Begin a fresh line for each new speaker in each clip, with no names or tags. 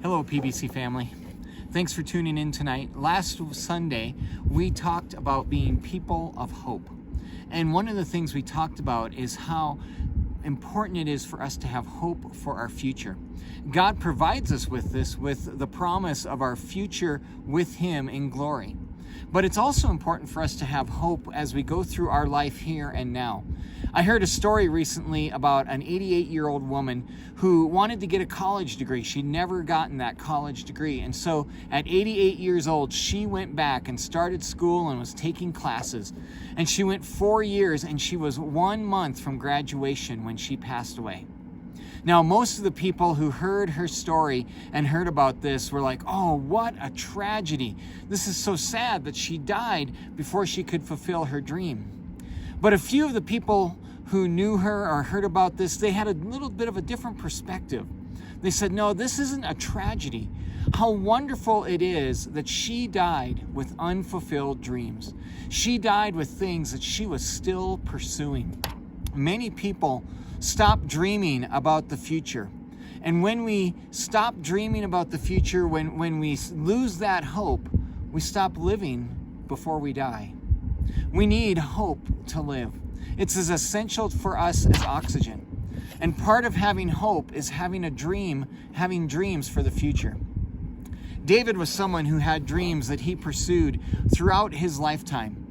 Hello, PBC family. Thanks for tuning in tonight. Last Sunday, we talked about being people of hope. And one of the things we talked about is how important it is for us to have hope for our future. God provides us with this, with the promise of our future with Him in glory. But it's also important for us to have hope as we go through our life here and now. I heard a story recently about an 88-year-old woman who wanted to get a college degree. She'd never gotten that college degree. And so at 88 years old, she went back and started school and was taking classes. And she went 4 years, and she was 1 month from graduation when she passed away. Now, most of the people who heard her story and heard about this were like, oh, what a tragedy. This is so sad that she died before she could fulfill her dream. But a few of the people who knew her or heard about this, they had a little bit of a different perspective. They said, no, this isn't a tragedy. How wonderful it is that she died with unfulfilled dreams. She died with things that she was still pursuing. Many people stop dreaming about the future. And when we stop dreaming about the future, when we lose that hope, we stop living before we die. We need hope to live. It's as essential for us as oxygen. And part of having hope is having a dream, having dreams for the future. David was someone who had dreams that he pursued throughout his lifetime.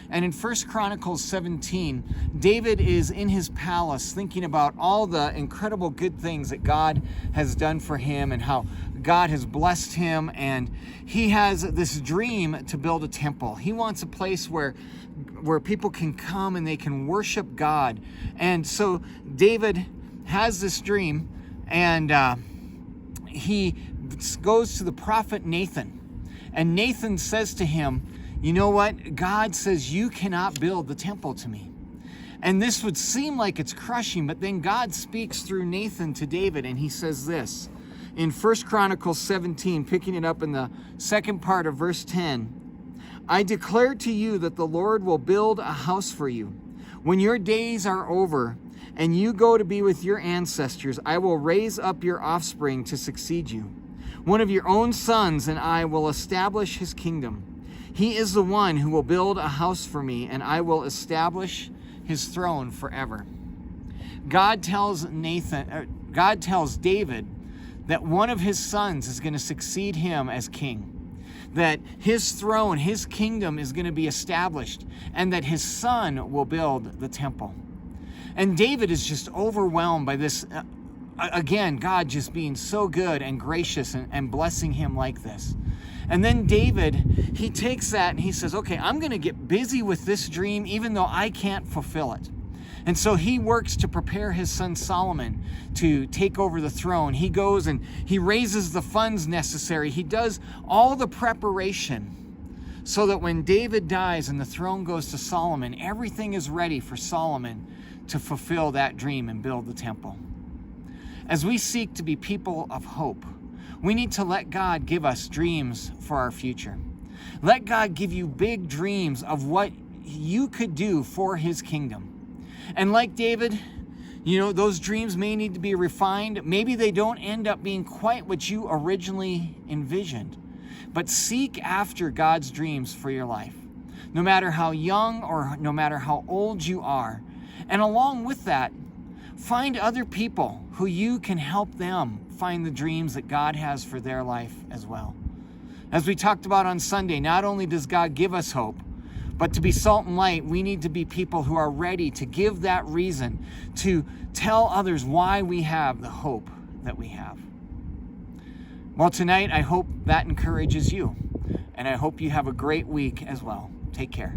And in 1 Chronicles 17, David is in his palace thinking about all the incredible good things that God has done for him and how God has blessed him. And he has this dream to build a temple. He wants a place where people can come and they can worship God. And so David has this dream, and he goes to the prophet Nathan. And Nathan says to him, you know what? God says you cannot build the temple to me. And this would seem like it's crushing, but then God speaks through Nathan to David, and he says this in 1 Chronicles 17, picking it up in the second part of verse 10. I declare to you that the Lord will build a house for you. When your days are over and you go to be with your ancestors, I will raise up your offspring to succeed you. One of your own sons and I will establish his kingdom. He is the one who will build a house for me, and I will establish his throne forever. God tells David that one of his sons is going to succeed him as king, that his throne, his kingdom is going to be established, and that his son will build the temple. And David is just overwhelmed by this. Again, God just being so good and gracious and blessing him like this. And then David, he takes that and he says, okay, I'm going to get busy with this dream even though I can't fulfill it. And so he works to prepare his son Solomon to take over the throne. He goes and he raises the funds necessary. He does all the preparation so that when David dies and the throne goes to Solomon, everything is ready for Solomon to fulfill that dream and build the temple. As we seek to be people of hope, we need to let God give us dreams for our future. Let God give you big dreams of what you could do for his kingdom. And like David, those dreams may need to be refined. Maybe they don't end up being quite what you originally envisioned. But seek after God's dreams for your life, no matter how young or no matter how old you are. And along with that, find other people who you can help them find the dreams that God has for their life as well. As we talked about on Sunday, not only does God give us hope, but to be salt and light, we need to be people who are ready to give that reason, to tell others why we have the hope that we have. Well, tonight, I hope that encourages you, and I hope you have a great week as well. Take care.